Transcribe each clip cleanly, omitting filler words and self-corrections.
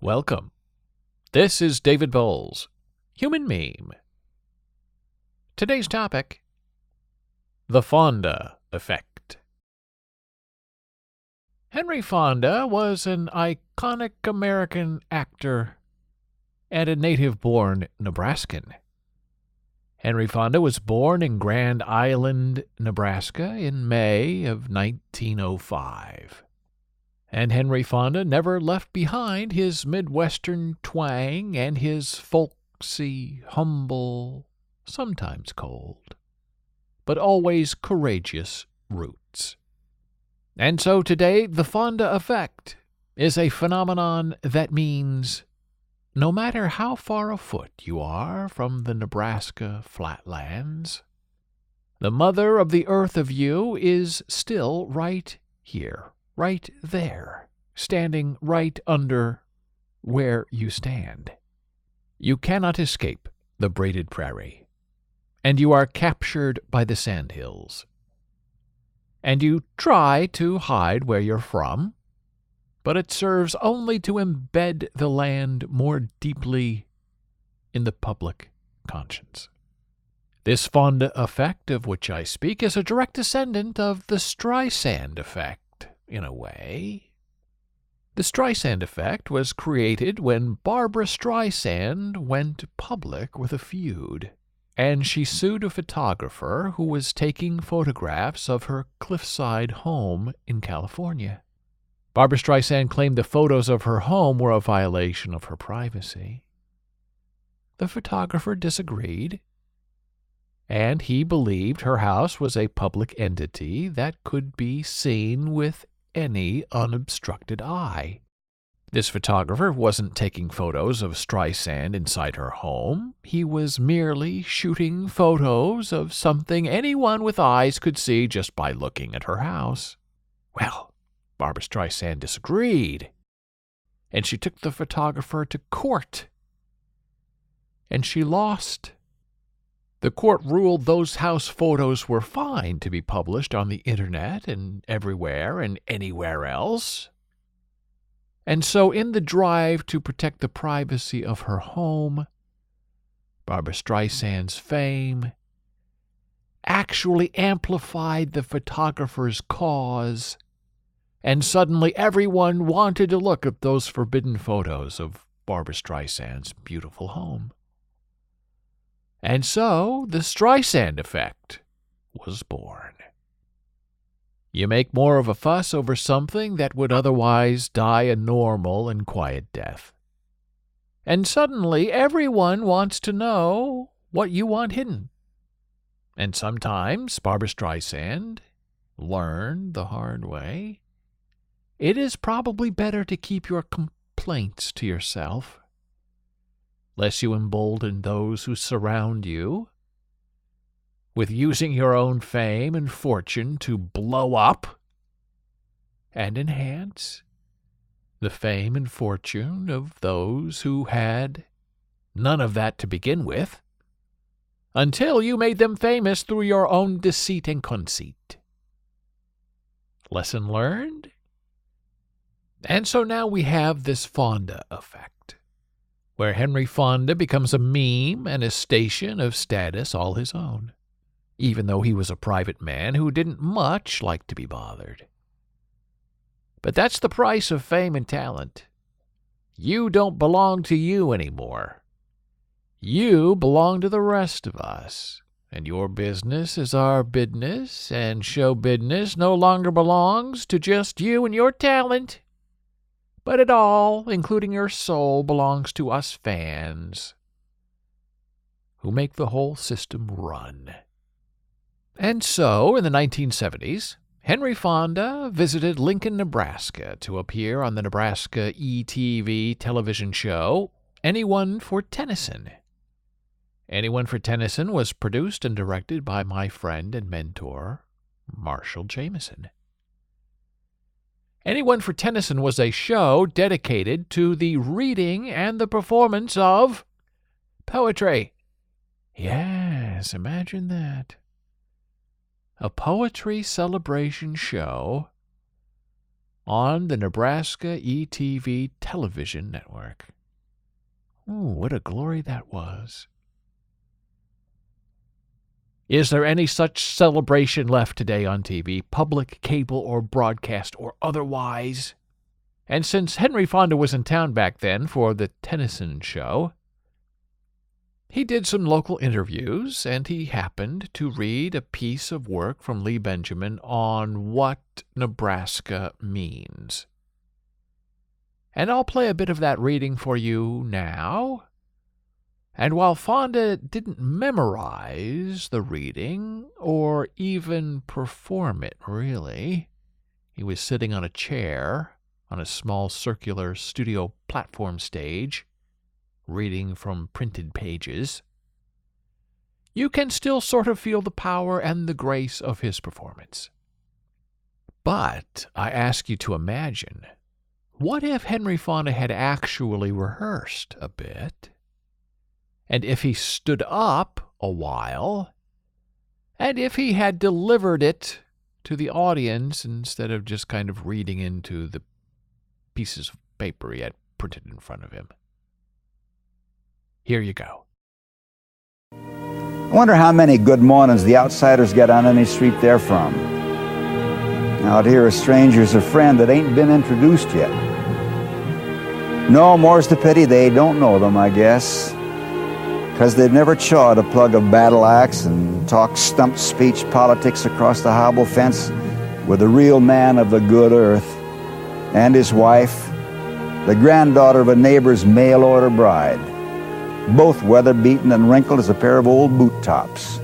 Welcome. This is David Bowles, Human Meme. Today's topic, the Fonda Effect. Henry Fonda was an iconic American actor and a native-born Nebraskan. Henry Fonda was born in Grand Island, Nebraska in May of 1905. And Henry Fonda never left behind his Midwestern twang and his folksy, humble, sometimes cold, but always courageous roots. And so today, the Fonda Effect is a phenomenon that means no matter how far afoot you are from the Nebraska flatlands, the mother of the earth of you is still right here, right there, standing right under where you stand. You cannot escape the braided prairie, and you are captured by the sandhills. And you try to hide where you're from, but it serves only to embed the land more deeply in the public conscience. This Fonda effect of which I speak is a direct descendant of the Streisand effect, in a way. The Streisand effect was created when Barbra Streisand went public with a feud, and she sued a photographer who was taking photographs of her cliffside home in California. Barbra Streisand claimed the photos of her home were a violation of her privacy. The photographer disagreed, and he believed her house was a public entity that could be seen with any unobstructed eye. This photographer wasn't taking photos of Streisand inside her home. He was merely shooting photos of something anyone with eyes could see just by looking at her house. Well, Barbra Streisand disagreed, and she took the photographer to court, and she lost. The court ruled those house photos were fine to be published on the internet and everywhere and anywhere else. And so in the drive to protect the privacy of her home, Barbra Streisand's fame actually amplified the photographer's cause, and suddenly everyone wanted to look at those forbidden photos of Barbra Streisand's beautiful home. And so the Streisand effect was born. You make more of a fuss over something that would otherwise die a normal and quiet death. And suddenly everyone wants to know what you want hidden. And sometimes Barbra Streisand learned the hard way. It is probably better to keep your complaints to yourself, lest you embolden those who surround you with using your own fame and fortune to blow up and enhance the fame and fortune of those who had none of that to begin with, until you made them famous through your own deceit and conceit. Lesson learned? And so now we have this Fonda effect, where Henry Fonda becomes a meme and a station of status all his own, even though he was a private man who didn't much like to be bothered. But that's the price of fame and talent. You don't belong to you anymore. You belong to the rest of us, and your business is our business, and show business no longer belongs to just you and your talent. But it all, including your soul, belongs to us fans, who make the whole system run. And so, in the 1970s, Henry Fonda visited Lincoln, Nebraska to appear on the Nebraska ETV television show Anyone for Tennyson. Anyone for Tennyson was produced and directed by my friend and mentor, Marshall Jameson. Anyone for Tennyson was a show dedicated to the reading and the performance of poetry. Yes, imagine that. A poetry celebration show on the Nebraska ETV television network. Ooh, what a glory that was. Is there any such celebration left today on TV, public, cable, or broadcast, or otherwise? And since Henry Fonda was in town back then for the Tennyson show, he did some local interviews, and he happened to read a piece of work from Lee Benjamin on what Nebraska means. And I'll play a bit of that reading for you now. And while Fonda didn't memorize the reading, or even perform it, really, he was sitting on a chair on a small circular studio platform stage, reading from printed pages, you can still sort of feel the power and the grace of his performance. But I ask you to imagine, what if Henry Fonda had actually rehearsed a bit? And if he stood up a while, and if he had delivered it to the audience instead of just kind of reading into the pieces of paper he had printed in front of him. Here you go. I wonder how many good mornings the outsiders get on any street they're from. Out here a stranger's a friend that ain't been introduced yet. No, more's the pity they don't know them, I guess. 'Cause they've never chawed a plug of battle axe and talked stump speech politics across the hobble fence with a real man of the good earth and his wife, the granddaughter of a neighbor's mail-order bride, both weather-beaten and wrinkled as a pair of old boot tops.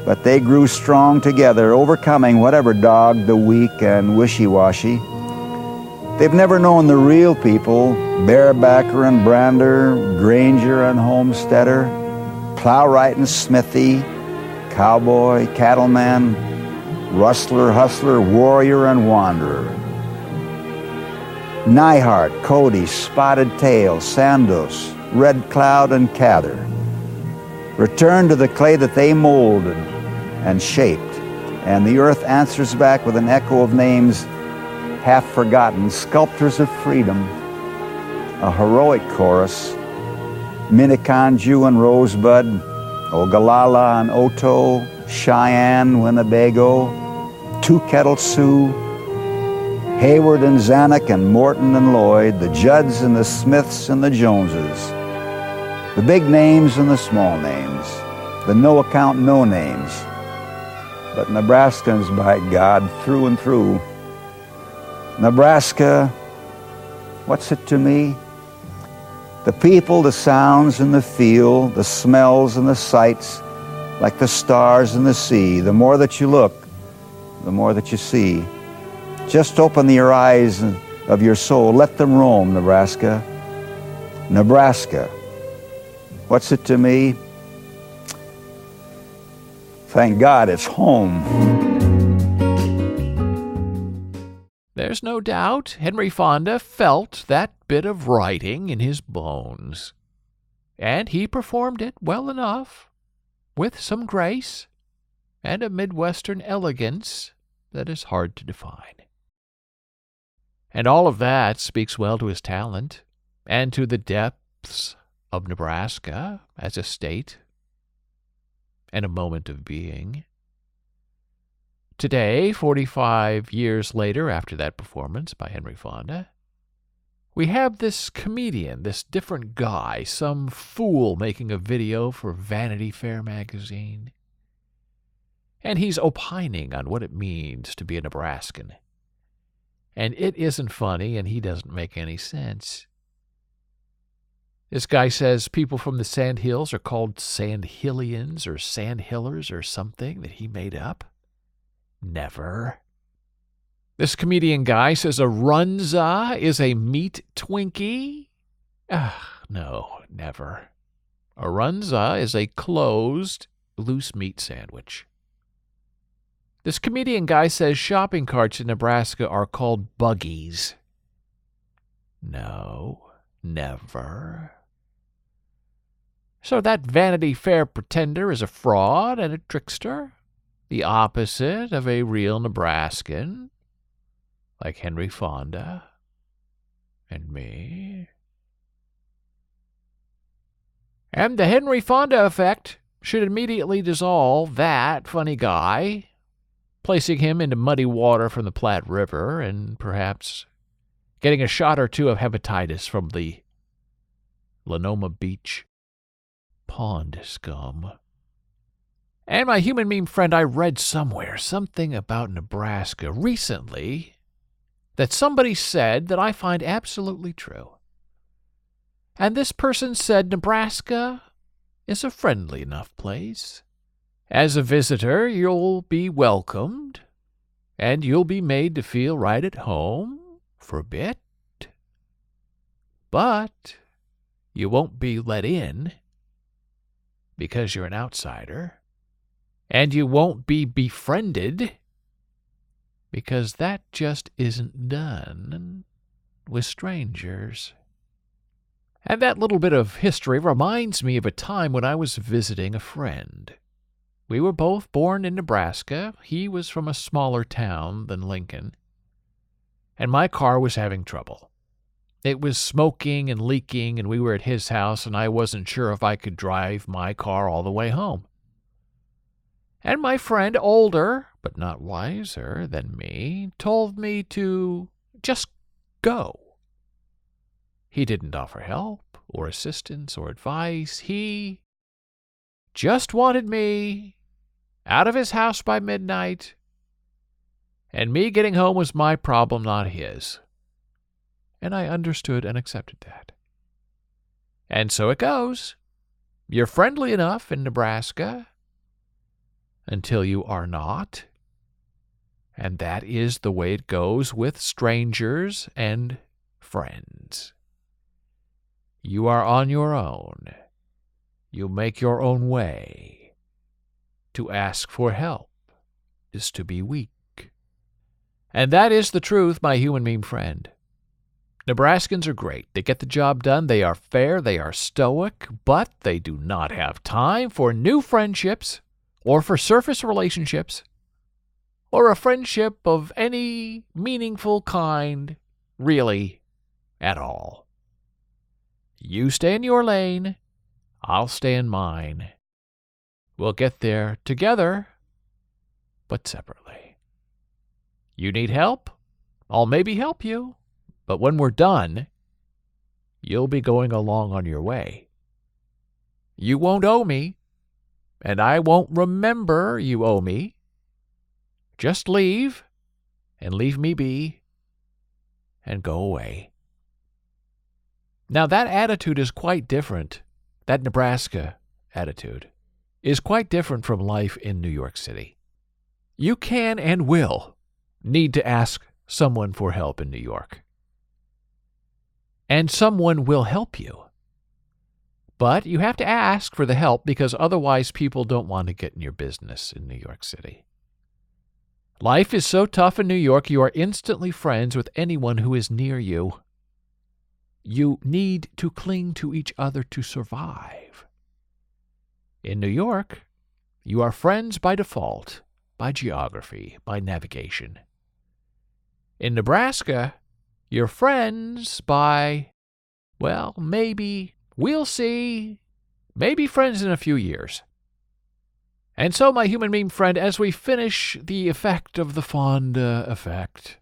But they grew strong together, overcoming whatever dogged the weak and wishy-washy. They've never known the real people, Barebacker and Brander, Granger and Homesteader, Plowright and Smithy, Cowboy, Cattleman, Rustler, Hustler, Warrior and Wanderer. Nyhart, Cody, Spotted Tail, Sandos, Red Cloud and Cather. Return to the clay that they molded and shaped, and the earth answers back with an echo of names half forgotten, sculptors of freedom, a heroic chorus, Minneconjou and Rosebud, Ogallala and Oto, Cheyenne, Winnebago, Two Kettle Sioux, Hayward and Zanuck and Morton and Lloyd, the Judds and the Smiths and the Joneses, the big names and the small names, the no-account no-names, but Nebraskans, by God, through and through. Nebraska, what's it to me? The people, the sounds and the feel, the smells and the sights, like the stars and the sea. The more that you look, the more that you see. Just open your eyes of your soul. Let them roam, Nebraska. Nebraska, what's it to me? Thank God it's home. There's no doubt Henry Fonda felt that bit of writing in his bones, and he performed it well enough, with some grace and a Midwestern elegance that is hard to define. And all of that speaks well to his talent and to the depths of Nebraska as a state and a moment of being. Today, 45 years later after that performance by Henry Fonda, we have this comedian, this different guy, some fool making a video for Vanity Fair magazine. And he's opining on what it means to be a Nebraskan. And it isn't funny, and he doesn't make any sense. This guy says people from the Sand Hills are called Sandhillians or Sandhillers or something that he made up. Never. This comedian guy says a runza is a meat Twinkie. No, never. A runza is a closed, loose meat sandwich. This comedian guy says shopping carts in Nebraska are called buggies. No, never. So that Vanity Fair pretender is a fraud and a trickster? The opposite of a real Nebraskan? like Henry Fonda and me. And the Henry Fonda effect should immediately dissolve that funny guy, placing him into muddy water from the Platte River and perhaps getting a shot or two of hepatitis from the Lenoma Beach pond scum. And my human meme friend, I read somewhere something about Nebraska recently that somebody said that I find absolutely true. And this person said Nebraska is a friendly enough place. As a visitor, you'll be welcomed, and you'll be made to feel right at home for a bit. But you won't be let in because you're an outsider. And you won't be befriended because that just isn't done with strangers. And that little bit of history reminds me of a time when I was visiting a friend. We were both born in Nebraska. He was from a smaller town than Lincoln. And my car was having trouble. It was smoking and leaking, and we were at his house, and I wasn't sure if I could drive my car all the way home. And my friend, older but not wiser than me, told me to just go. He didn't offer help or assistance or advice. He just wanted me out of his house by midnight, and me getting home was my problem, not his. And I understood and accepted that. And so it goes. You're friendly enough in Nebraska until you are not. And that is the way it goes with strangers and friends. You are on your own. You make your own way. To ask for help is to be weak. And that is the truth, my human meme friend. Nebraskans are great. They get the job done. They are fair. They are stoic. But they do not have time for new friendships or for surface relationships or a friendship of any meaningful kind, really, at all. You stay in your lane. I'll stay in mine. We'll get there together, but separately. You need help? I'll maybe help you. But when we're done, you'll be going along on your way. You won't owe me, and I won't remember you owe me. Just leave, and leave me be, and go away. Now that attitude is quite different. That Nebraska attitude is quite different from life in New York City. You can and will need to ask someone for help in New York. And someone will help you. But you have to ask for the help because otherwise people don't want to get in your business in New York City. Life is so tough in New York, you are instantly friends with anyone who is near you. You need to cling to each other to survive. In New York, you are friends by default, by geography, by navigation. In Nebraska, you're friends by, well, maybe, we'll see, maybe friends in a few years. And so, my human meme friend, as we finish the effect of the Fonda effect,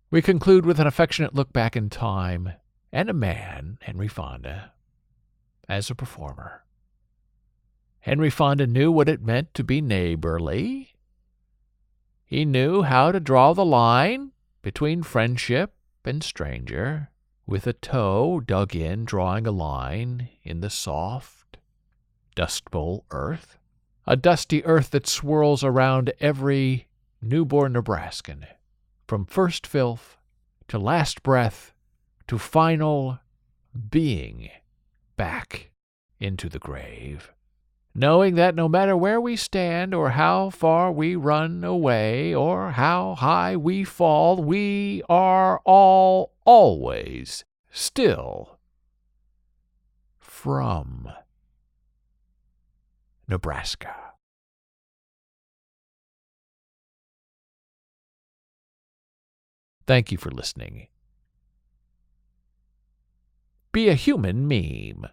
we conclude with an affectionate look back in time and a man, Henry Fonda, as a performer. Henry Fonda knew what it meant to be neighborly. He knew how to draw the line between friendship and stranger, with a toe dug in, drawing a line in the soft, dust bowl earth, a dusty earth that swirls around every newborn Nebraskan, from first filth to last breath to final being back into the grave. Knowing that no matter where we stand or how far we run away or how high we fall, we are all always still from Nebraska. Thank you for listening. Be a human meme.